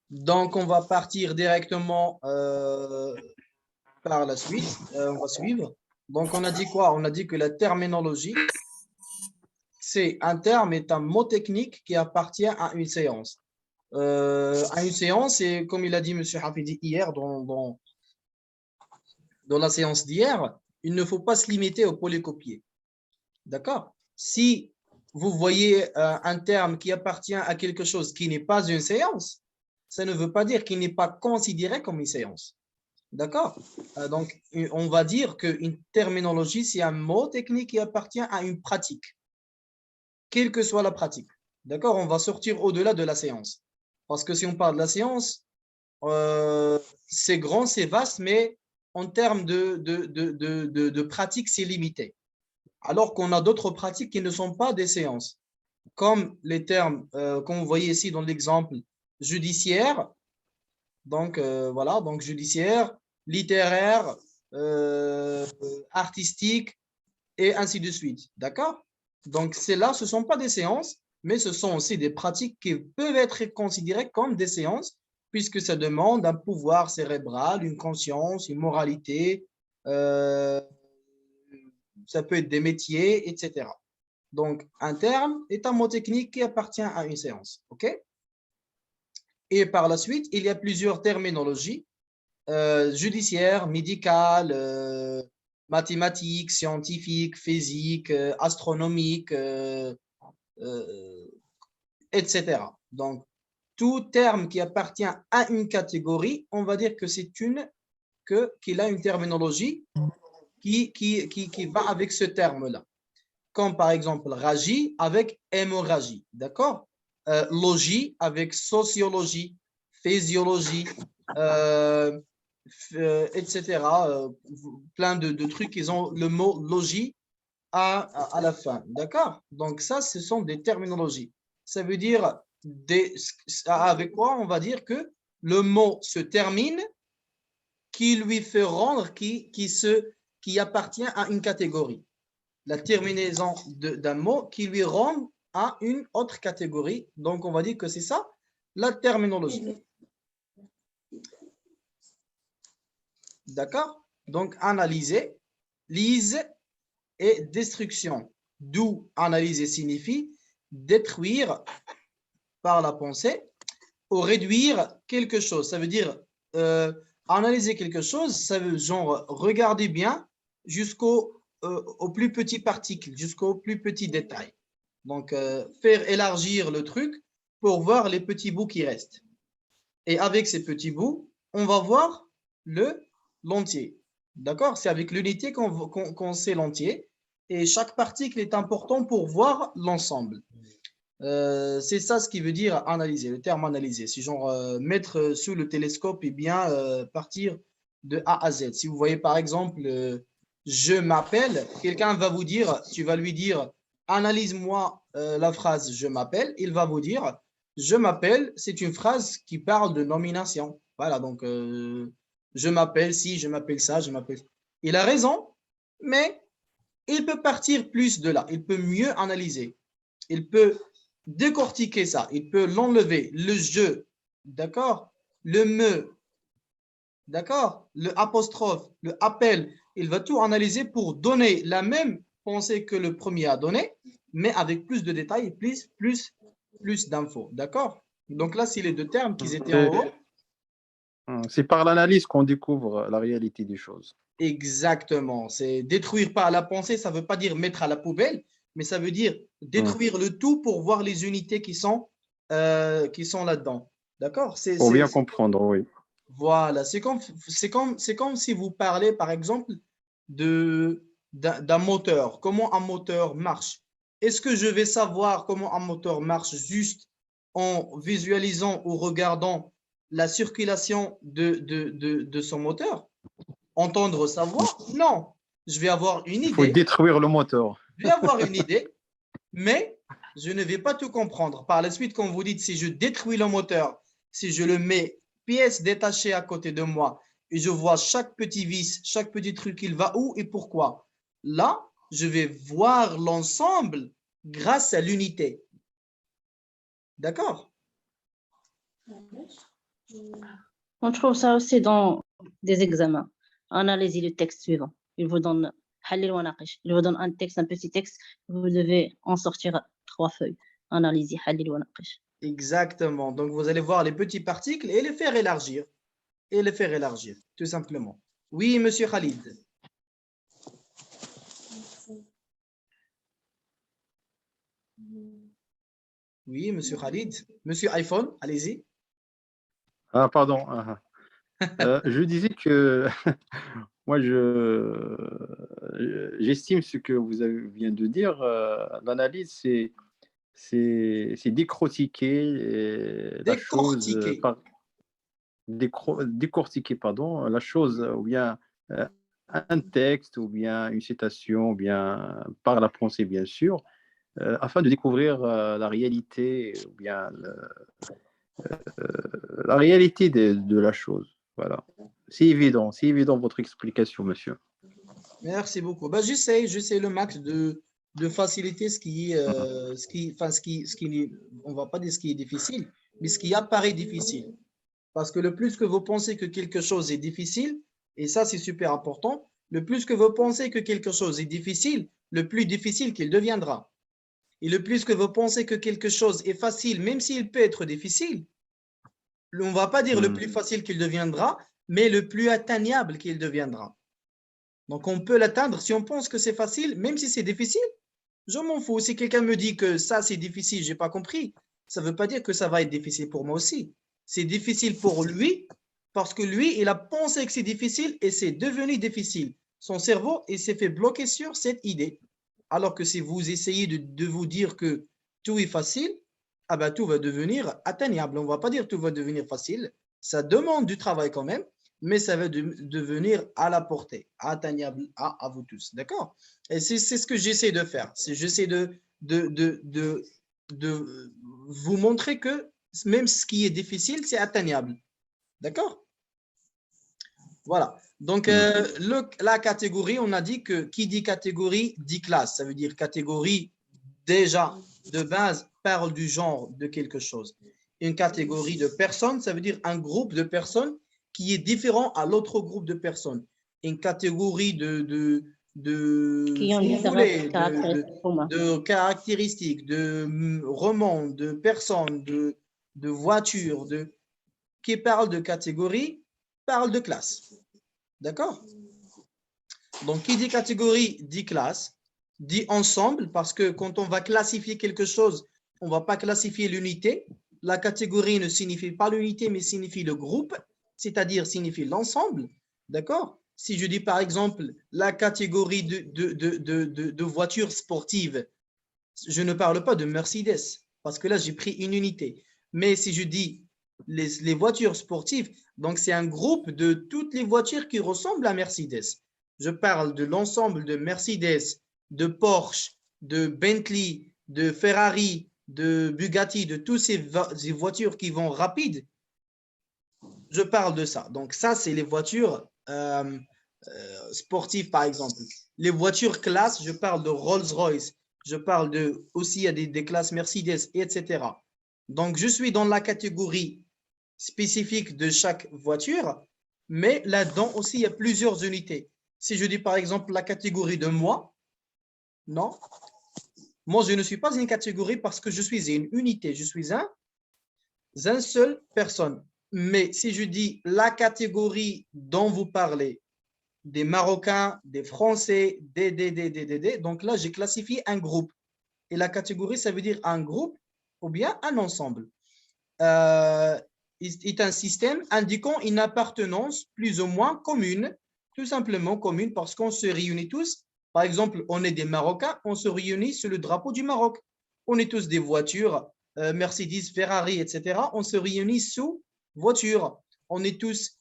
Donc, on va partir directement par la suite. On va suivre. Donc, on a dit quoi? On a dit que la terminologie, c'est un terme, est un mot technique qui appartient à une séance. À une séance, et comme il a dit M. Hafidi hier dans la séance d'hier, il ne faut pas se limiter au polycopier. D'accord? Si vous voyez un terme qui appartient à quelque chose qui n'est pas une séance, ça ne veut pas dire qu'il n'est pas considéré comme une séance. D'accord? Donc, on va dire qu'une terminologie, c'est un mot technique qui appartient à une pratique, quelle que soit la pratique. D'accord? On va sortir au-delà de la séance. Parce que si on parle de la séance, c'est grand, c'est vaste, mais en termes de pratique, c'est limité. Alors qu'on a d'autres pratiques qui ne sont pas des séances, comme les termes, comme vous voyez ici dans l'exemple judiciaire, donc voilà, donc judiciaire, littéraire, artistique, et ainsi de suite. D'accord? Donc, là, ce ne sont pas des séances, mais ce sont aussi des pratiques qui peuvent être considérées comme des séances, puisque ça demande un pouvoir cérébral, une conscience, une moralité, ça peut être des métiers, etc. Donc, un terme est un mot technique qui appartient à une séance. OK? Et par la suite, il y a plusieurs terminologies judiciaires, médicales, mathématiques, scientifiques, physiques, astronomiques, etc. Donc, tout terme qui appartient à une catégorie, on va dire que qu'il a une terminologie qui va avec ce terme-là. Comme par exemple ragie avec hémorragie, d'accord? Logie avec sociologie, physiologie, etc. Plein de trucs, ils ont le mot logie à la fin, d'accord? Donc ça, ce sont des terminologies. Ça veut dire, avec quoi on va dire que le mot se termine, qui lui fait rendre, qui appartient à une catégorie. La terminaison d'un mot qui lui rend à une autre catégorie. Donc, on va dire que c'est ça, la terminologie. D'accord? Donc, analyser, lise et destruction. D'où analyser signifie détruire par la pensée ou réduire quelque chose. Ça veut dire analyser quelque chose, ça veut genre regarder bien au plus petit particle, jusqu'au plus petit détail. Donc, faire élargir le truc pour voir les petits bouts qui restent. Et avec ces petits bouts, on va voir l'entier. D'accord? C'est avec l'unité qu'on sait l'entier. Et chaque particle est important pour voir l'ensemble. C'est ça ce qui veut dire analyser, le terme analyser. C'est genre mettre sous le télescope et bien partir de A à Z. Si vous voyez par exemple, je m'appelle, quelqu'un va vous dire, tu vas lui dire, analyse-moi la phrase je m'appelle. Il va vous dire, je m'appelle, c'est une phrase qui parle de nomination. Voilà, donc je m'appelle ci, je m'appelle ça, je m'appelle. Il a raison, mais il peut partir plus de là. Il peut mieux analyser. Il peut décortiquer ça. Il peut l'enlever. Le je, d'accord? Le me, d'accord? Le apostrophe, le appel. Il va tout analyser pour donner la même pensée que le premier a donné, mais avec plus de détails et plus d'infos. D'accord? Donc là, c'est les deux termes qui étaient en haut. C'est par l'analyse qu'on découvre la réalité des choses. Exactement. C'est détruire par la pensée, ça ne veut pas dire mettre à la poubelle, mais ça veut dire détruire le tout pour voir les unités qui sont là-dedans. D'accord? Pour bien comprendre, oui. Voilà. C'est comme si vous parlez, par exemple, d'un moteur. Comment un moteur marche? Est-ce que je vais savoir comment un moteur marche juste en visualisant ou regardant la circulation de son moteur? Entendre sa voix? Non. Je vais avoir une Il faut idée. détruire le moteur. Je vais avoir une idée, mais je ne vais pas tout comprendre. Par la suite, quand vous dites si je détruis le moteur, si je le mets pièce détachée à côté de moi et je vois chaque petit vis, chaque petit truc, il va où et pourquoi. Là, je vais voir l'ensemble grâce à l'unité. D'accord? On trouve ça aussi dans des examens. Analysez le texte suivant. Il vous donne il vous donne un texte, un petit texte. Vous devez en sortir 3 feuilles. Analysez. Exactement. Donc, vous allez voir les petits particles et les faire élargir. Et les faire élargir, tout simplement. Oui, monsieur Khalid. Oui, monsieur Khalid. Monsieur iPhone, allez-y. Ah, pardon. Je disais que moi, j'estime ce que vous vient de dire. L'analyse, c'est décortiquer la chose Décortiquer. décortiquer, pardon, la chose, ou bien un texte, ou bien une citation, ou bien par la pensée, bien sûr, afin de découvrir la réalité, ou bien la réalité de la chose. Voilà. C'est évident votre explication, monsieur. Merci beaucoup. Bah, j'essaie le max de faciliter on va pas dire ce qui est difficile, mais ce qui apparaît difficile. Parce que le plus que vous pensez que quelque chose est difficile, et ça c'est super important, le plus que vous pensez que quelque chose est difficile, le plus difficile qu'il deviendra. Et le plus que vous pensez que quelque chose est facile, même s'il peut être difficile, on ne va pas dire le plus facile qu'il deviendra, mais le plus atteignable qu'il deviendra. Donc, on peut l'atteindre si on pense que c'est facile, même si c'est difficile. Je m'en fous. Si quelqu'un me dit que ça, c'est difficile, je n'ai pas compris, ça ne veut pas dire que ça va être difficile pour moi aussi. C'est difficile pour lui parce que lui, il a pensé que c'est difficile et c'est devenu difficile. Son cerveau, il s'est fait bloquer sur cette idée. Alors que si vous essayez de vous dire que tout est facile, ah ben, tout va devenir atteignable. On ne va pas dire tout va devenir facile. Ça demande du travail quand même, mais ça va devenir à la portée, atteignable à vous tous. D'accord? Et c'est ce que j'essaie de faire. J'essaie de vous montrer que même ce qui est difficile, c'est atteignable. D'accord? Voilà. Donc, la catégorie, on a dit que qui dit catégorie dit classe. Ça veut dire catégorie, déjà, de base, parle du genre de quelque chose. Une catégorie de personnes, ça veut dire un groupe de personnes qui est différent à l'autre groupe de personnes. Une catégorie Qui ont si vous voulez, de caractéristiques, de romans, de personnes, de voitures, qui parle de catégorie, parle de classe. D'accord? Donc, qui dit catégorie dit classe, dit ensemble, parce que quand on va classifier quelque chose, on ne va pas classifier l'unité. La catégorie ne signifie pas l'unité, mais signifie le groupe, c'est-à-dire signifie l'ensemble. D'accord? Si je dis par exemple la catégorie de voitures sportives, je ne parle pas de Mercedes, parce que là, j'ai pris une unité. Mais si je dis les voitures sportives, donc c'est un groupe de toutes les voitures qui ressemblent à Mercedes. Je parle de l'ensemble de Mercedes, de Porsche, de Bentley, de Ferrari, de Bugatti, de toutes ces voitures qui vont rapides. Je parle de ça. Donc ça, c'est les voitures sportives, par exemple. Les voitures classe, je parle de Rolls-Royce. Je parle aussi, il y a des classes Mercedes, etc. Donc, je suis dans la catégorie spécifique de chaque voiture, mais là-dedans aussi, il y a plusieurs unités. Si je dis par exemple la catégorie de moi, non. Moi, je ne suis pas une catégorie parce que je suis une unité. Je suis un seul personne. Mais si je dis la catégorie dont vous parlez, des Marocains, des Français, donc là, j'ai classifié un groupe. Et la catégorie, ça veut dire un groupe ou bien un ensemble. Est un système indiquant une appartenance plus ou moins commune, tout simplement commune parce qu'on se réunit tous. Par exemple, on est des Marocains, on se réunit sous le drapeau du Maroc. On est tous des voitures, Mercedes, Ferrari, etc. On se réunit sous voiture. On est tous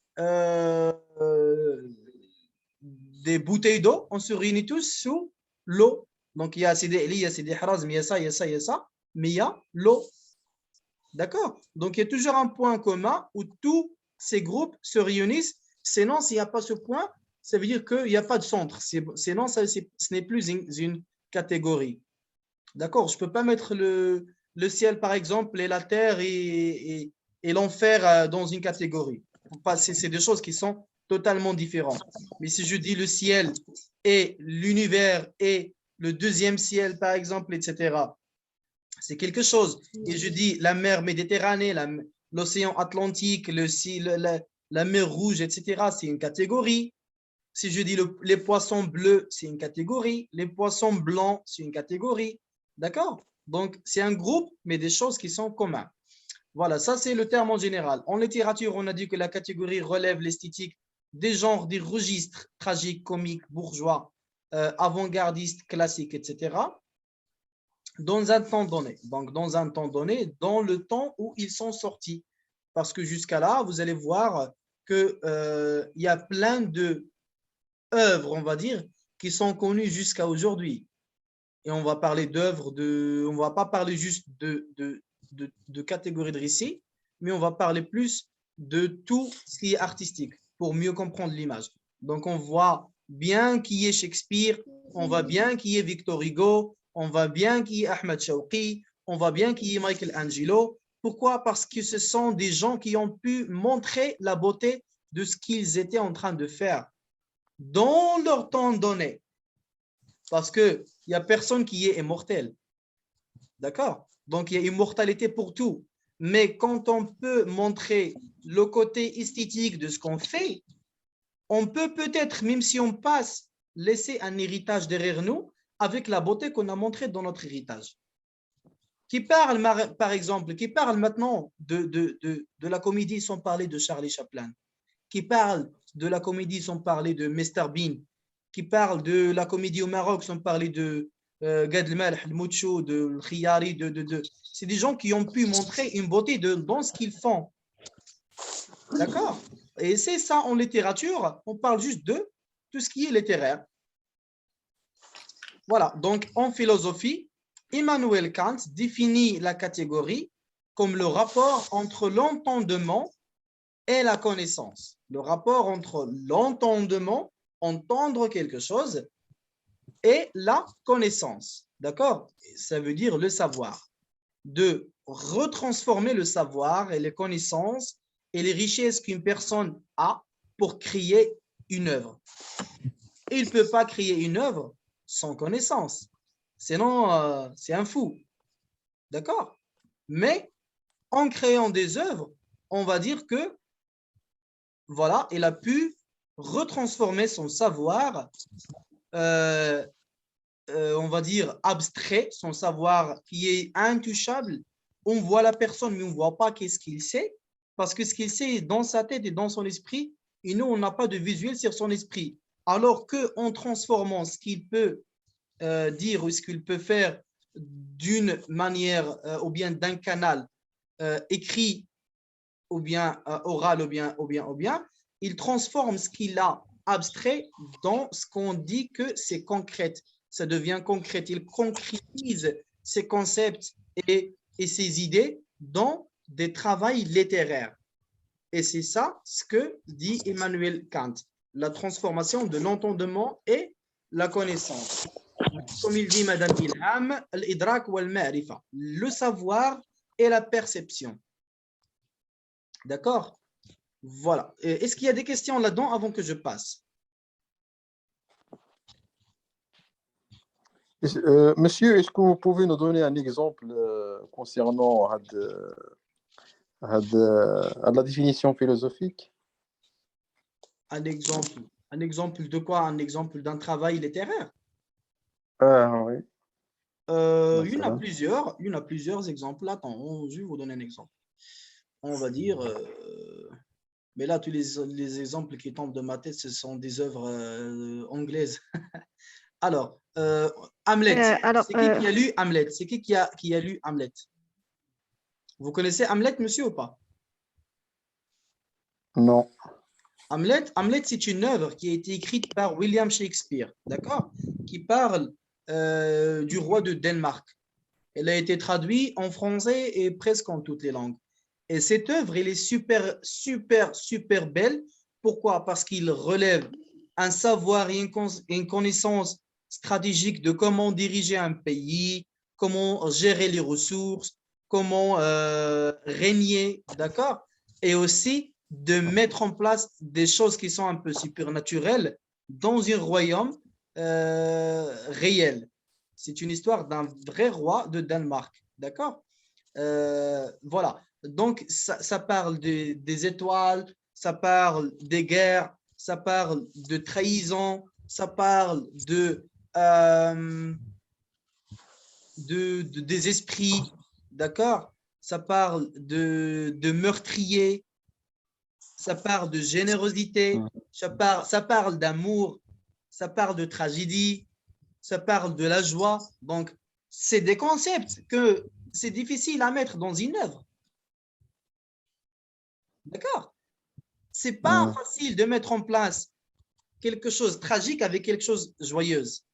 des bouteilles d'eau, on se réunit tous sous l'eau. Donc, il y a Sidi Ali, il y a Sidi Haraz, mais il y a ça, il y a ça, il y a ça, mais il y a l'eau. D'accord? Donc, il y a toujours un point commun où tous ces groupes se réunissent. Sinon, s'il n'y a pas ce point, ça veut dire qu'il n'y a pas de centre. Sinon, ce n'est plus une catégorie. D'accord? Je ne peux pas mettre le ciel, par exemple, et la terre et et l'enfer dans une catégorie. C'est des choses qui sont totalement différentes. Mais si je dis le ciel et l'univers et le deuxième ciel, par exemple, etc., c'est quelque chose. Et je dis la mer Méditerranée, l'océan Atlantique, la mer Rouge, etc., c'est une catégorie. Si je dis les poissons bleus, c'est une catégorie. Les poissons blancs, c'est une catégorie. D'accord? Donc, c'est un groupe, mais des choses qui sont communes. Voilà, ça, c'est le terme en général. En littérature, on a dit que la catégorie relève l'esthétique des genres, des registres tragiques, comiques, bourgeois, avant-gardistes, classiques, etc. Dans un temps donné. Donc, dans un temps donné, dans le temps où ils sont sortis. Parce que jusqu'à là, vous allez voir qu'il y a plein de œuvres, on va dire, qui sont connues jusqu'à aujourd'hui. Et on va parler d'œuvres, on ne va pas parler juste de catégories de récits, mais on va parler plus de tout ce qui est artistique pour mieux comprendre l'image. Donc, on voit bien qui est Shakespeare, on voit bien qui est Victor Hugo, on voit bien qui est Ahmed Shawqi, on voit bien qui est Michelangelo. Pourquoi? Parce que ce sont des gens qui ont pu montrer la beauté de ce qu'ils étaient en train de faire dans leur temps donné. Parce qu'il n'y a personne qui est immortel. D'accord? Donc, il y a immortalité pour tout. Mais quand on peut montrer le côté esthétique de ce qu'on fait, on peut peut-être, même si on passe, laisser un héritage derrière nous avec la beauté qu'on a montrée dans notre héritage. Qui parle, par exemple, qui parle maintenant de la comédie sans parler de Charlie Chaplin, qui parle de la comédie sans parler de Mr Bean, qui parle de la comédie au Maroc sans parler de Gad Elmaleh, le Moucho, de Khiyari, c'est des gens qui ont pu montrer une beauté dans ce qu'ils font. D'accord? Et c'est ça en littérature, on parle juste de tout ce qui est littéraire. Voilà, donc en philosophie, Immanuel Kant définit la catégorie comme le rapport entre l'entendement et la connaissance. Le rapport entre l'entendement, entendre quelque chose, et la connaissance. D'accord? Ça veut dire le savoir. De retransformer le savoir et les connaissances et les richesses qu'une personne a pour créer une œuvre. Il ne peut pas créer une œuvre sans connaissance. Sinon, c'est un fou. D'accord? Mais en créant des œuvres, on va dire que voilà, il a pu retransformer son savoir, on va dire abstrait, son savoir qui est intouchable. On voit la personne, mais on ne voit pas qu'est-ce qu'il sait, parce que ce qu'il sait est dans sa tête et dans son esprit, et nous, on n'a pas de visuel sur son esprit. Alors qu'en transformant ce qu'il peut dire ou ce qu'il peut faire d'une manière ou bien d'un canal écrit ou bien oral ou bien, il transforme ce qu'il a abstrait dans ce qu'on dit que c'est concret. Ça devient concret. Il concrétise ses concepts et ses idées dans des travaux littéraires. Et c'est ça ce que dit Immanuel Kant, la transformation de l'entendement et la connaissance. Comme il dit Madame Ilham, l'idrak wal ma'rifa, le savoir et la perception. D'accord? Voilà. Est-ce qu'il y a des questions là-dedans avant que je passe? Monsieur, est-ce que vous pouvez nous donner un exemple concernant la définition philosophique? Un exemple de quoi? Un exemple d'un travail littéraire? Oui. Il y en a plusieurs exemples. Attends, je vais vous donner un exemple. On va dire, mais là, tous les exemples qui tombent de ma tête, ce sont des œuvres anglaises. Alors, Hamlet. C'est qui qui a lu Hamlet? C'est qui a lu Hamlet? Vous connaissez Hamlet, monsieur, ou pas? Non. Hamlet, c'est une œuvre qui a été écrite par William Shakespeare, d'accord? Qui parle du roi de Danemark. Elle a été traduite en français et presque en toutes les langues. Et cette œuvre, elle est super, super, super belle. Pourquoi? Parce qu'il relève un savoir et une connaissance stratégique de comment diriger un pays, comment gérer les ressources, comment régner, d'accord? Et aussi de mettre en place des choses qui sont un peu supernaturelles dans un royaume réel. C'est une histoire d'un vrai roi de Danemark, d'accord? Voilà. Donc, ça parle des étoiles, ça parle des guerres, ça parle de trahison, ça parle des esprits, d'accord? Ça parle de meurtriers, ça parle de générosité, ça parle d'amour, ça parle de tragédie, ça parle de la joie. Donc, c'est des concepts que c'est difficile à mettre dans une œuvre. D'accord? C'est pas facile de mettre en place quelque chose de tragique avec quelque chose de joyeuse.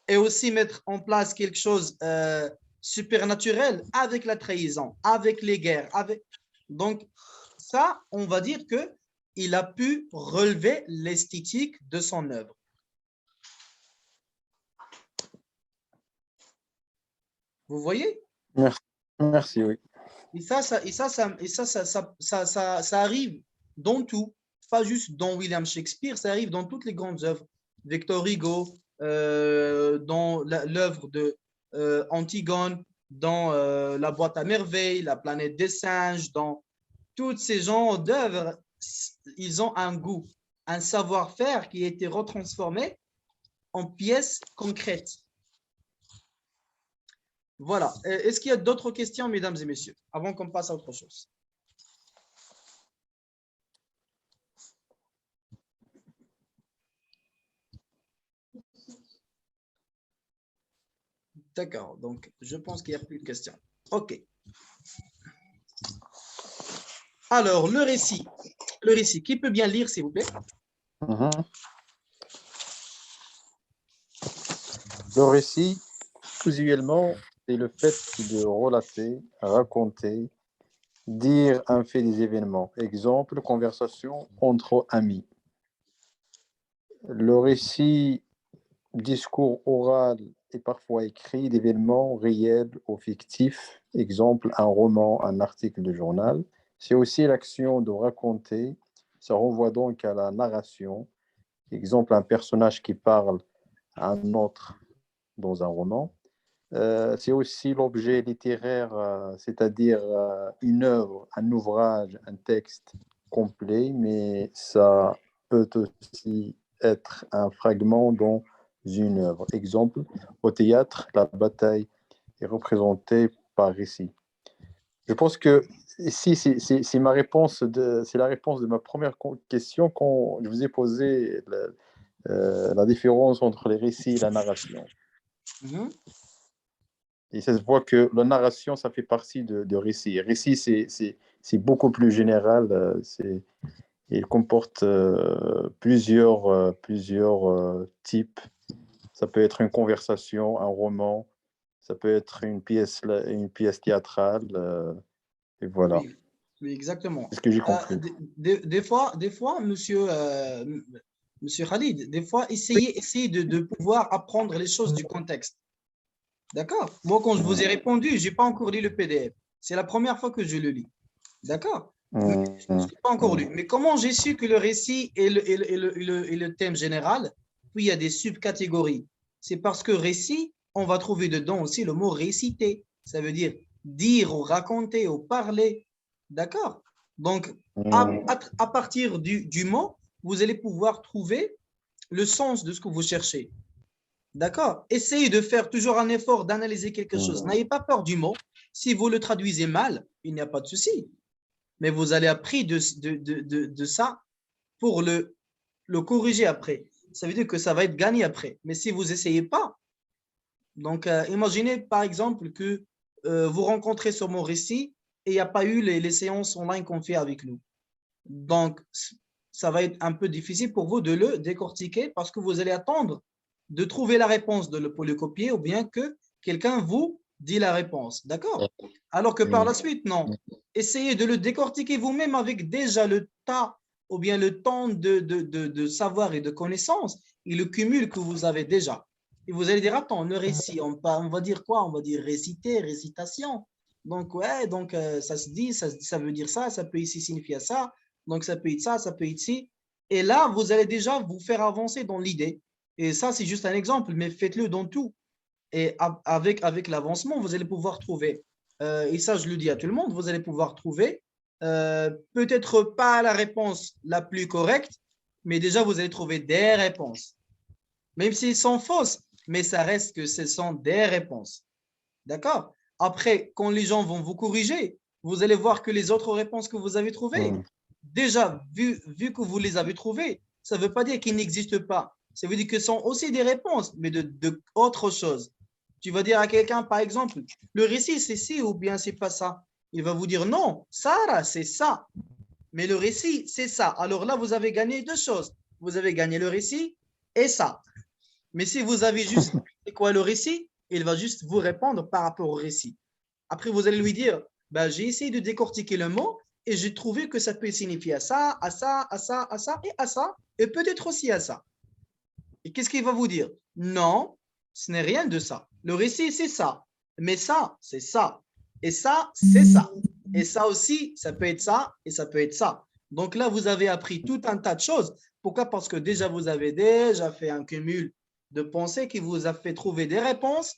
Et aussi mettre en place quelque chose supernaturel avec la trahison, avec les guerres. Donc, ça, on va dire qu'il a pu relever l'esthétique de son œuvre. Vous voyez? Merci, merci, oui. Et ça arrive dans tout, pas juste dans William Shakespeare, ça arrive dans toutes les grandes œuvres. Victor Hugo, dans l'œuvre de Antigone, dans La boîte à merveilles, La planète des singes, dans tous ces genres d'œuvres, ils ont un goût, un savoir-faire qui a été retransformé en pièces concrètes. Voilà. Est-ce qu'il y a d'autres questions, mesdames et messieurs, avant qu'on passe à autre chose? D'accord. Donc, je pense qu'il n'y a plus de questions. OK. Alors, le récit. Le récit. Qui peut bien lire, s'il vous plaît? Le récit, usuellement, c'est le fait de relater, raconter, dire un fait des événements. Exemple, conversation entre amis. Le récit, discours oral et parfois écrit d'événements réels ou fictifs. Exemple, un roman, un article de journal. C'est aussi l'action de raconter. Ça renvoie donc à la narration. Exemple, un personnage qui parle à un autre dans un roman. C'est aussi l'objet littéraire, c'est-à-dire une œuvre, un ouvrage, un texte complet, mais ça peut aussi être un fragment dans une œuvre. Exemple, au théâtre, la bataille est représentée par récit. Je pense que ici, c'est ma réponse c'est la réponse de ma première question quand je vous ai posé la différence entre les récits et la narration. Et ça se voit que la narration, ça fait partie de récit. Récit, c'est beaucoup plus général. Il comporte plusieurs types. Ça peut être une conversation, un roman, ça peut être une pièce théâtrale. Et voilà. Oui, oui, exactement. C'est ce que j'ai compris. Des fois, monsieur Khalid, des fois, essayez de pouvoir apprendre les choses du contexte. D'accord? Moi, quand je vous ai répondu, je n'ai pas encore lu le PDF. C'est la première fois que je le lis. D'accord? Je n'ai pas encore lu. Mais comment j'ai su que le récit est le thème général, puis il y a des subcatégories. C'est parce que récit, on va trouver dedans aussi le mot réciter. Ça veut dire dire ou raconter ou parler. D'accord? Donc, à partir du mot, vous allez pouvoir trouver le sens de ce que vous cherchez. D'accord? Essayez de faire toujours un effort d'analyser quelque chose. N'ayez pas peur du mot. Si vous le traduisez mal, il n'y a pas de souci. Mais vous allez appris de ça pour le corriger après. Ça veut dire que ça va être gagné après. Mais si vous n'essayez pas, donc imaginez par exemple que vous rencontrez sur mon récit et il n'y a pas eu les séances online qu'on fait avec nous. Donc, ça va être un peu difficile pour vous de le décortiquer parce que vous allez attendre de trouver la réponse pour le copier ou bien que quelqu'un vous dit la réponse. D'accord? Alors que par la suite, non. Essayez de le décortiquer vous-même avec déjà le tas ou bien le temps de savoir et de connaissances et le cumul que vous avez déjà. Et vous allez dire, attends, le récit, on va dire quoi? On va dire réciter, récitation. Donc, ouais, donc ça se dit, ça veut dire ça peut ici signifier ça, donc ça peut être ça peut être ci. Et là, vous allez déjà vous faire avancer dans l'idée. Et ça, c'est juste un exemple, mais faites-le dans tout. Et avec l'avancement, vous allez pouvoir trouver, et ça, je le dis à tout le monde, vous allez pouvoir trouver peut-être pas la réponse la plus correcte, mais déjà, vous allez trouver des réponses. Même s'ils sont fausses, mais ça reste que ce sont des réponses. D'accord? Après, quand les gens vont vous corriger, vous allez voir que les autres réponses que vous avez trouvées, déjà, vu que vous les avez trouvées, ça ne veut pas dire qu'ils n'existent pas. Ça veut dire que ce sont aussi des réponses, mais de autre chose. Tu vas dire à quelqu'un, par exemple, le récit, c'est ci ou bien c'est pas ça. Il va vous dire non, Sarah, c'est ça. Mais le récit, c'est ça. Alors là, vous avez gagné deux choses. Vous avez gagné le récit et ça. Mais si vous avez juste, c'est quoi le récit? Il va juste vous répondre par rapport au récit. Après, vous allez lui dire, bah, j'ai essayé de décortiquer le mot et j'ai trouvé que ça peut signifier à ça, à ça, à ça, à ça et à ça, et peut-être aussi à ça. Et qu'est-ce qu'il va vous dire? Non, ce n'est rien de ça. Le récit, c'est ça. Mais ça, c'est ça. Et ça, c'est ça. Et ça aussi, ça peut être ça et ça peut être ça. Donc là, vous avez appris tout un tas de choses. Pourquoi? Parce que déjà, vous avez déjà fait un cumul de pensées qui vous a fait trouver des réponses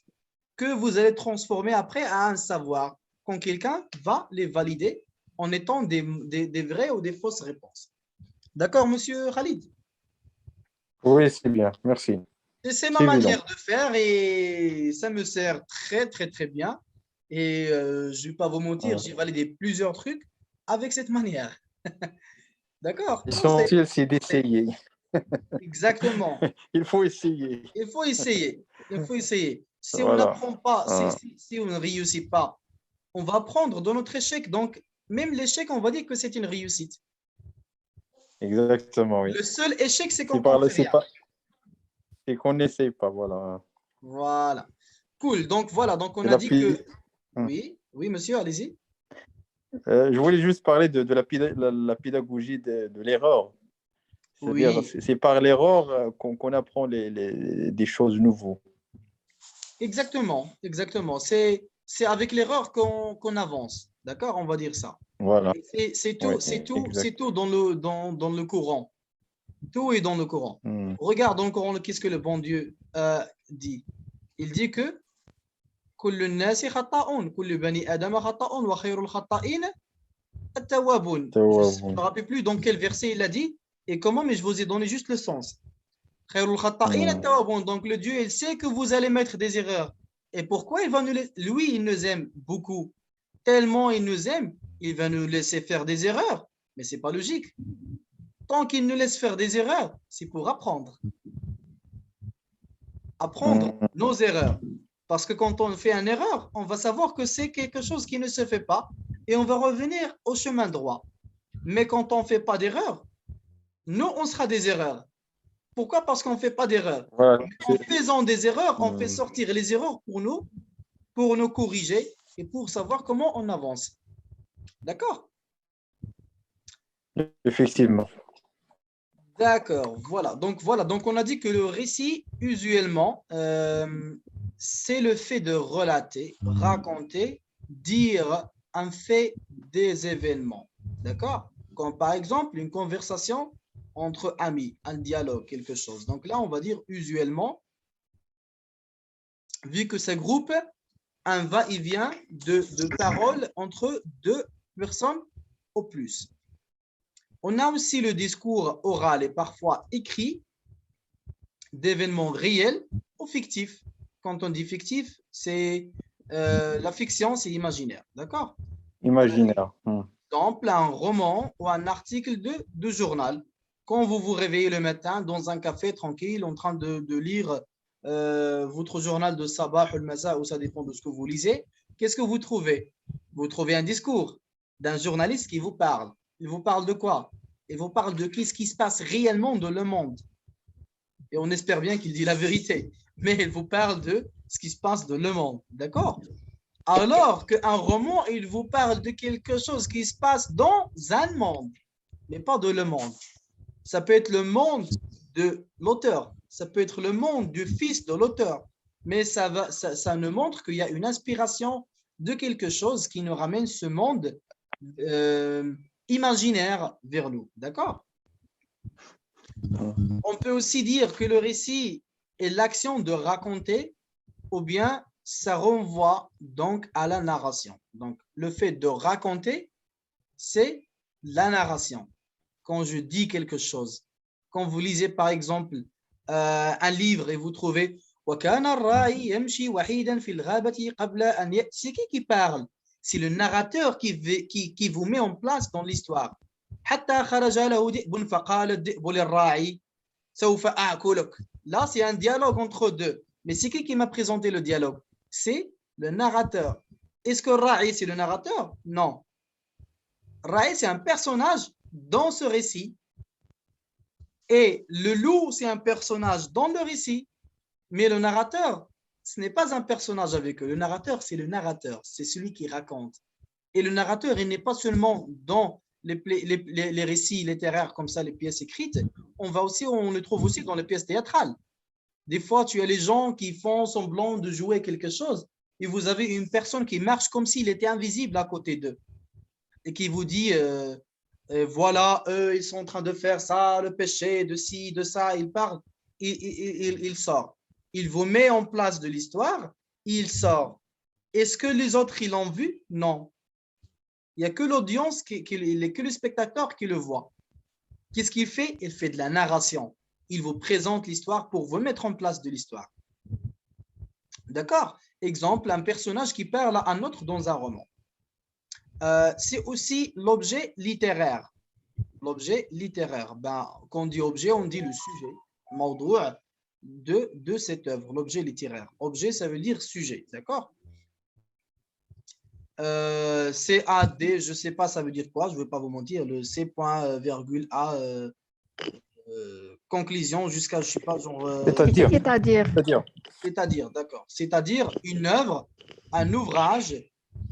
que vous allez transformer après à un savoir quand quelqu'un va les valider en étant des vraies ou des fausses réponses. D'accord, monsieur Khalid? Oui, c'est bien. Merci. C'est ma C'est évident. manière de faire et ça me sert très, très, très bien. Et je ne vais pas vous mentir, j'ai validé plusieurs trucs avec cette manière. D'accord? Donc, L'essentiel, c'est d'essayer. exactement. Il faut essayer. Il faut essayer. Il faut essayer. Si on Voilà. n'apprend pas, si on ne réussit pas, on va apprendre dans notre échec. Donc, même l'échec, on va dire que c'est une réussite. Exactement, oui. Le seul échec, c'est C'est quand par on là, fait rien. c'est qu'on n'essaye pas, voilà. Voilà. Cool. Donc, voilà. Donc, on C'est a dit que... Hum. Oui, oui, monsieur, allez-y. Je voulais juste parler de la pédagogie de l'erreur. C'est-à-dire, Oui, c'est par l'erreur qu'on apprend des choses nouvelles. exactement. Exactement. C'est avec l'erreur qu'on avance. D'accord? On va dire ça. Voilà. C'est Oui, tout, c'est tout, exact. c'est tout dans le courant. Tout est dans le Coran. Hum. Regarde dans le Coran, qu'est-ce que le bon Dieu dit? Il dit que كل الناس خطاؤون كل بني آدم خطاؤون وخير الخطائين التوابون. Je ne me rappelle plus dans quel verset il a dit et comment, mais je vous ai donné juste le sens. خير الخطائين التوابون. Donc le Dieu, il sait que vous allez mettre des erreurs. Et pourquoi il va nous laisser? Lui, il nous aime beaucoup. Tellement il nous aime, il va nous laisser faire des erreurs. Mais c'est pas logique. Tant qu'il nous laisse faire des erreurs, c'est pour apprendre. Apprendre nos erreurs. Parce que quand on fait une erreur, on va savoir que c'est quelque chose qui ne se fait pas et on va revenir au chemin droit. Mais quand on ne fait pas d'erreur, nous, on sera des erreurs. Pourquoi? Parce qu'on ne fait pas d'erreur. Voilà. En faisant des erreurs, on fait sortir les erreurs pour nous corriger et pour savoir comment on avance. D'accord? Effectivement. D'accord, voilà. Donc, on a dit que le récit, usuellement, c'est le fait de relater, raconter, dire un fait des événements. D'accord? Comme par exemple une conversation entre amis, un dialogue, quelque chose. Donc là, on va dire usuellement, vu que ça groupe un va-et-vient de paroles entre deux personnes au plus. On a aussi le discours oral et parfois écrit d'événements réels ou fictifs. Quand on dit fictif, c'est la fiction, c'est imaginaire. D'accord? Imaginaire. Par exemple, un roman ou un article de journal. Quand vous vous réveillez le matin dans un café tranquille en train de lire votre journal de sabah ou le maza, ou ça dépend de ce que vous lisez, qu'est-ce que vous trouvez? Vous trouvez un discours d'un journaliste qui vous parle. Il vous parle de quoi? Il vous parle de ce qui se passe réellement dans le monde. Et on espère bien qu'il dit la vérité. Mais il vous parle de ce qui se passe dans le monde. D'accord? Alors qu'un roman, il vous parle de quelque chose qui se passe dans un monde, mais pas dans le monde. Ça peut être le monde de l'auteur. Ça peut être le monde du fils de l'auteur. Mais ça nous montre qu'il y a une inspiration de quelque chose qui nous ramène ce monde imaginaire vers nous. D'accord? On peut aussi dire que le récit est l'action de raconter, ou bien ça renvoie donc à la narration. Donc, le fait de raconter, c'est la narration. Quand je dis quelque chose, quand vous lisez par exemple un livre et vous trouvez c'est qui parle? C'est le narrateur qui vous met en place dans l'histoire. Là, c'est un dialogue entre deux. Mais c'est qui m'a présenté le dialogue? C'est le narrateur. Est-ce que Ra'i, c'est le narrateur? Non. Ra'i, c'est un personnage dans ce récit. Et le loup, c'est un personnage dans le récit. Mais le narrateur, ce n'est pas un personnage avec eux. Le narrateur, c'est le narrateur. C'est celui qui raconte. Et le narrateur, il n'est pas seulement dans les récits littéraires comme ça, les pièces écrites. On le trouve aussi dans les pièces théâtrales. Des fois, tu as les gens qui font semblant de jouer quelque chose et vous avez une personne qui marche comme s'il était invisible à côté d'eux et qui vous dit voilà, eux, ils sont en train de faire ça, le péché, de ci, de ça. Il parle, il sort. Il vous met en place de l'histoire, il sort. Est-ce que les autres, ils l'ont vu? Non. Il n'y a que l'audience, que le spectateur qui le voit. Qu'est-ce qu'il fait? Il fait de la narration. Il vous présente l'histoire pour vous mettre en place de l'histoire. D'accord? Exemple, un personnage qui parle à un autre dans un roman. C'est aussi l'objet littéraire. L'objet littéraire. Quand on dit objet, on dit le sujet, mawdou' de cette œuvre, l'objet littéraire. Objet, ça veut dire sujet. D'accord? CAD, je ne sais pas ça veut dire quoi, je ne vais pas vous mentir, le C point virgule A conclusion jusqu'à, je ne sais pas, genre... C'est-à-dire, d'accord. C'est-à-dire une œuvre, un ouvrage,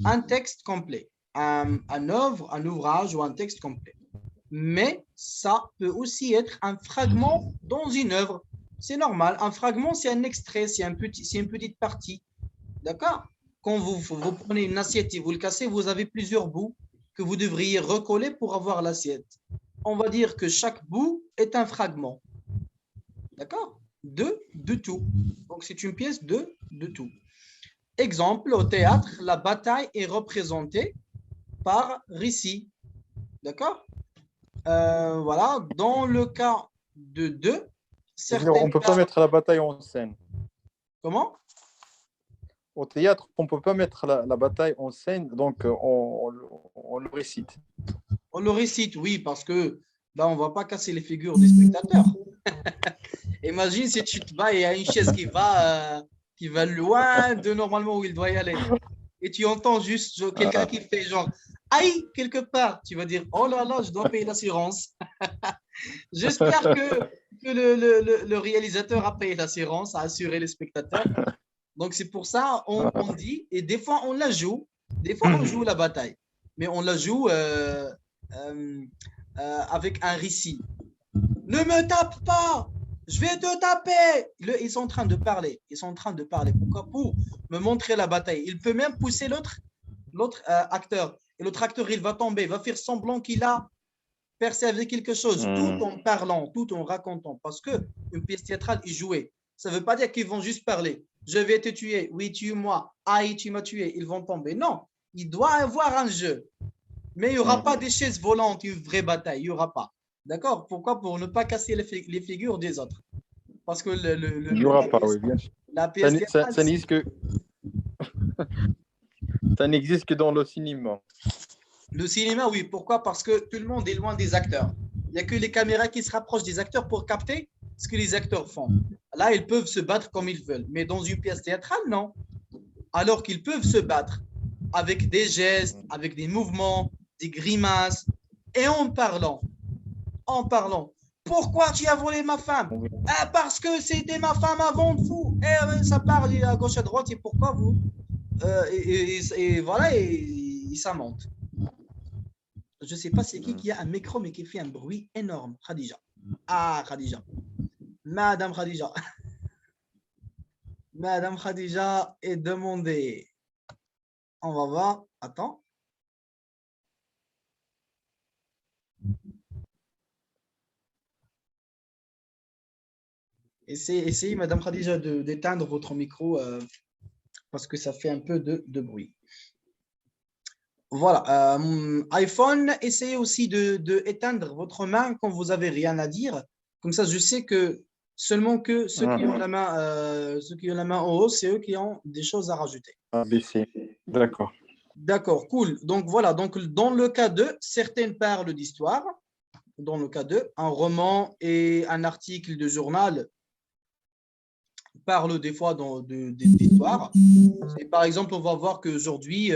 un texte complet. Un œuvre, un ouvrage ou un texte complet. Mais ça peut aussi être un fragment dans une œuvre. C'est normal. Un fragment, c'est un extrait, c'est une petite partie. D'accord? Quand vous prenez une assiette et vous le cassez, vous avez plusieurs bouts que vous devriez recoller pour avoir l'assiette. On va dire que chaque bout est un fragment. D'accord? De tout. Donc, c'est une pièce de tout. Exemple, au théâtre, la bataille est représentée par récit. D'accord? Voilà. Dans le cas de deux, on ne peut pas mettre la bataille en scène. Comment? Au théâtre, on ne peut pas mettre la bataille en scène, donc on le récite. On le récite, oui, parce que là, on ne va pas casser les figures des spectateurs. Imagine si tu te bats et il y a une chaise qui va loin de normalement où il doit y aller. Et tu entends juste quelqu'un qui fait genre aïe quelque part. Tu vas dire oh là là, je dois payer l'assurance. J'espère que le réalisateur a payé l'assurance, a assuré les spectateurs. Donc c'est pour ça on dit, et des fois on la joue, des fois on joue la bataille, mais on la joue avec un récit. Ne me tape pas! Je vais te taper. Ils sont en train de parler. Pourquoi? Pour me montrer la bataille. Il peut même pousser l'autre acteur. Et l'autre acteur, il va tomber, va faire semblant qu'il a perçu quelque chose, tout en parlant, tout en racontant. Parce qu'une pièce théâtrale est jouée. Ça ne veut pas dire qu'ils vont juste parler. Je vais te tuer. Oui, tue-moi. Aïe, tu m'as tué. Ils vont tomber. Non, il doit y avoir un jeu. Mais il n'y aura pas des chaises volantes, une vraie bataille. Il n'y aura pas. D'accord? Pourquoi? Pour ne pas casser les figures des autres. Parce que il n'y aura pas, oui, bien sûr. La pièce ça n'existe que... ça n'existe que dans le cinéma. Le cinéma, oui. Pourquoi? Parce que tout le monde est loin des acteurs. Il n'y a que les caméras qui se rapprochent des acteurs pour capter ce que les acteurs font. Là, ils peuvent se battre comme ils veulent. Mais dans une pièce théâtrale, non. Alors qu'ils peuvent se battre avec des gestes, avec des mouvements, des grimaces, et en parlant. Pourquoi tu as volé ma femme? Parce que c'était ma femme avant vous. Et ça parle à gauche à droite. Et pourquoi vous? Et voilà, et ça monte. Je ne sais pas c'est qui a un micro, mais qui fait un bruit énorme. Khadija. Ah, Khadija. Madame Khadija. Madame Khadija est demandée. On va voir. Attends. Essayez, Madame Khadija, d'éteindre votre micro parce que ça fait un peu de bruit. Voilà. iPhone, essayez aussi de éteindre votre main quand vous n'avez rien à dire. Comme ça, je sais que seulement que ceux qui ont la main en haut, c'est eux qui ont des choses à rajouter. ABC. D'accord. D'accord, cool. Donc voilà, donc dans le cas 2, certaines parlent d'histoire. Dans le cas 2, un roman et un article de journal parlent des fois d'histoire. Et par exemple, on va voir qu'aujourd'hui,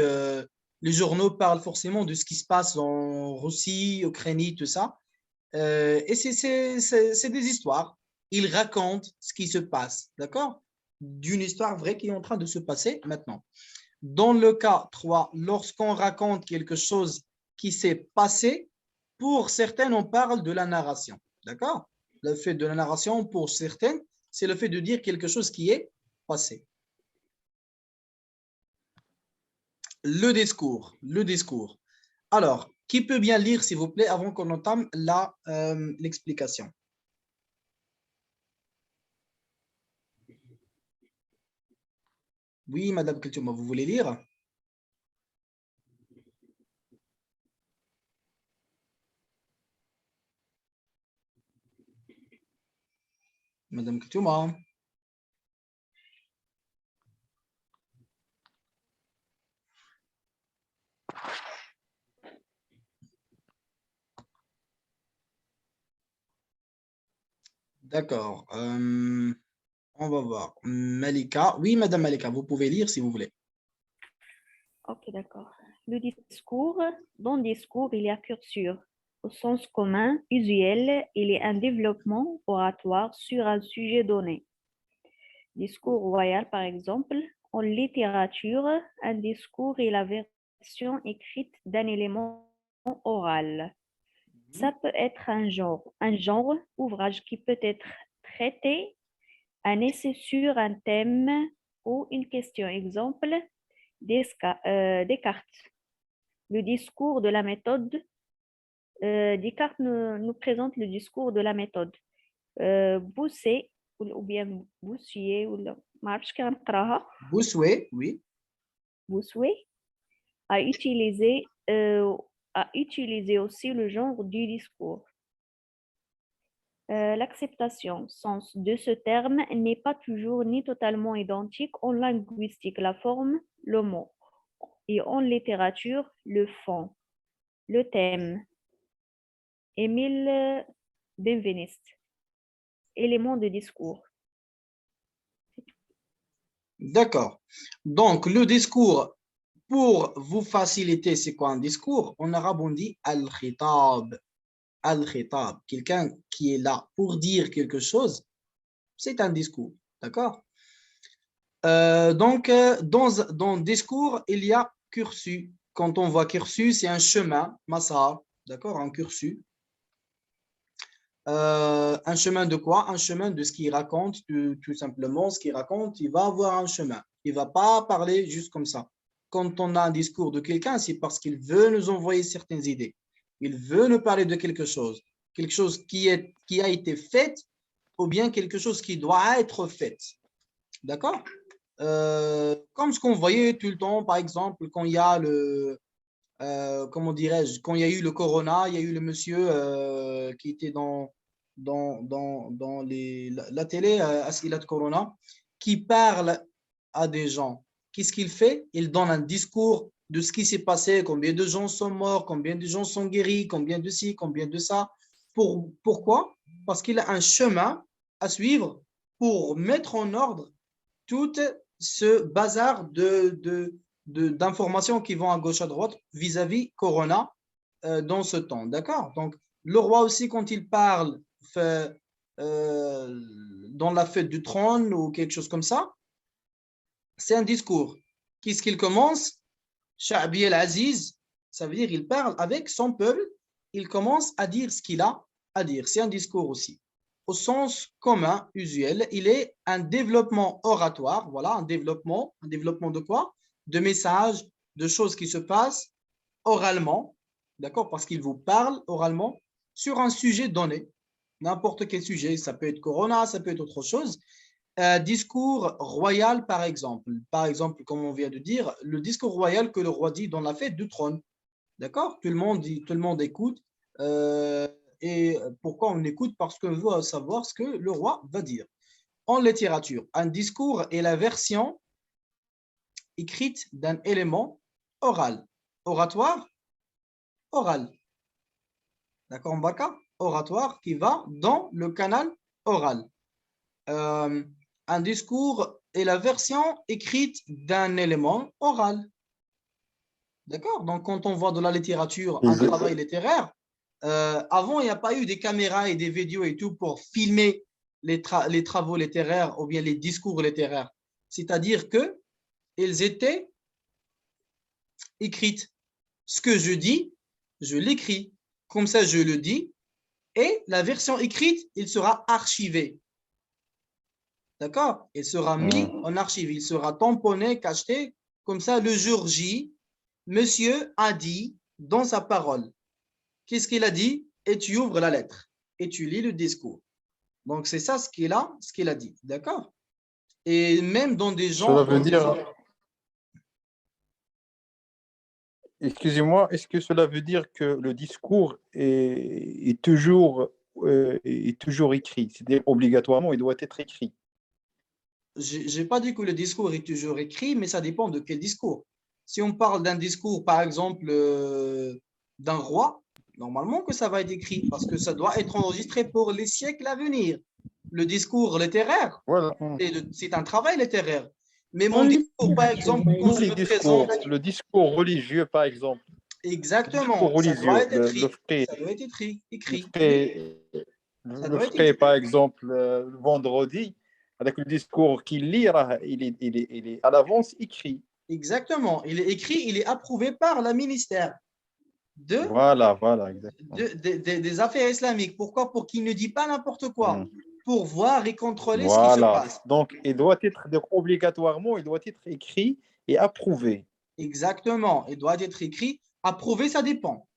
les journaux parlent forcément de ce qui se passe en Russie, Ukraine, tout ça. Et c'est des histoires. Ils racontent ce qui se passe, d'accord? D'une histoire vraie qui est en train de se passer maintenant. Dans le cas 3, lorsqu'on raconte quelque chose qui s'est passé, pour certaines, on parle de la narration. D'accord? Le fait de la narration, pour certaines, c'est le fait de dire quelque chose qui est passé. Le discours. Le discours. Alors, qui peut bien lire, s'il vous plaît, avant qu'on entame l'explication? Oui, Madame Kultuma, vous voulez lire? Madame Kultuma. D'accord. On va voir. Malika. Oui, Madame Malika, vous pouvez lire si vous voulez. Ok, d'accord. Le discours, dans le discours, il y a curseur. Au sens commun, usuel, il est un développement oratoire sur un sujet donné. Discours royal, par exemple, en littérature, un discours est la version écrite d'un élément oral. Ça peut être un genre, ouvrage qui peut être traité, un essai sur un thème ou une question. Exemple, Descartes. Le discours de la méthode. Descartes nous présente le discours de la méthode. Bossuet, ou bien Bossuet, ou ما عرفتش كنقراها. Bossuet, oui. Bossuet a utilisé aussi le genre du discours. L'acceptation, sens de ce terme, n'est pas toujours ni totalement identique en linguistique, la forme, le mot, et en littérature, le fond, le thème. Émile Benveniste, élément de discours. D'accord. Donc, le discours, pour vous faciliter, c'est quoi un discours? En arabe, on dit al-khitab. Al-khitab. Quelqu'un qui est là pour dire quelque chose, c'est un discours. D'accord? Donc, dans discours, il y a cursus. Quand on voit cursus, c'est un chemin, massa, d'accord, un cursus. Un chemin de quoi? Un chemin de ce qu'il raconte, tout simplement. Ce qu'il raconte, il va avoir un chemin. Il ne va pas parler juste comme ça. Quand on a un discours de quelqu'un, c'est parce qu'il veut nous envoyer certaines idées. Il veut nous parler de quelque chose qui a été fait ou bien quelque chose qui doit être fait. D'accord? Comme ce qu'on voyait tout le temps, par exemple, quand il y a comment dirais-je, quand il y a eu le corona, il y a eu le monsieur qui était dans la télé, As'ilat Corona, qui parle à des gens. Qu'est-ce qu'il fait? Il donne un discours de ce qui s'est passé, combien de gens sont morts, combien de gens sont guéris, combien de ci, combien de ça. Pourquoi? Parce qu'il a un chemin à suivre pour mettre en ordre tout ce bazar d'informations qui vont à gauche à droite vis-à-vis Corona dans ce temps. D'accord? Donc, le roi aussi, quand il parle dans la fête du trône ou quelque chose comme ça, c'est un discours. Qu'est-ce qu'il commence? Sha'bi al-Aziz, ça veut dire qu'il parle avec son peuple, il commence à dire ce qu'il a à dire. C'est un discours aussi. au sens commun, usuel, il est un développement oratoire. Voilà, un développement de quoi? De messages, de choses qui se passent oralement, d'accord? Parce qu'il vous parle oralement sur un sujet donné, n'importe quel sujet. Ça peut être Corona, ça peut être autre chose. Discours royal, par exemple. Par exemple, comme on vient de dire, le discours royal que le roi dit dans la fête du trône. D'accord? Tout le monde dit, tout le monde écoute. Et pourquoi on écoute? Parce qu'on veut savoir ce que le roi va dire. En littérature, un discours est la version écrite d'un élément oral. Oratoire, oral. D'accord, Mbaka? Oratoire qui va dans le canal oral. Un discours est la version écrite d'un élément oral. D'accord? Donc, quand on voit de la littérature, un travail littéraire, avant, il n'y a pas eu des caméras et des vidéos et tout pour filmer les travaux littéraires ou bien les discours littéraires. C'est-à-dire qu'ils étaient écrits. Ce que je dis, je l'écris. Comme ça, je le dis. Et la version écrite, il sera archivé. D'accord? Il sera mis en archive. Il sera tamponné, cacheté. Comme ça, le jour J, monsieur a dit dans sa parole. Qu'est-ce qu'il a dit? Et tu ouvres la lettre. Et tu lis le discours. Donc, c'est ça ce qu'il a dit. D'accord? Et même dans des gens... Cela veut dire... Excusez-moi, est-ce que cela veut dire que le discours est toujours écrit? C'est-à-dire obligatoirement, il doit être écrit. Je n'ai pas dit que le discours est toujours écrit, mais ça dépend de quel discours. Si on parle d'un discours, par exemple, d'un roi, normalement que ça va être écrit, parce que ça doit être enregistré pour les siècles à venir. Le discours littéraire, Voilà. c'est un travail littéraire. Mais mon discours, par exemple, quand je me présente... Le discours religieux, par exemple. Exactement, ça doit être écrit. Ça doit être écrit. Le ferai, par exemple, le vendredi, avec le discours qu'il lit, il est à l'avance écrit. Exactement, il est écrit, il est approuvé par le ministère voilà, des affaires islamiques. Pourquoi? Pour qu'il ne dise pas n'importe quoi, pour voir et contrôler ce qui se passe. Donc, obligatoirement, il doit être écrit et approuvé. Exactement, il doit être écrit. Approuvé, ça dépend.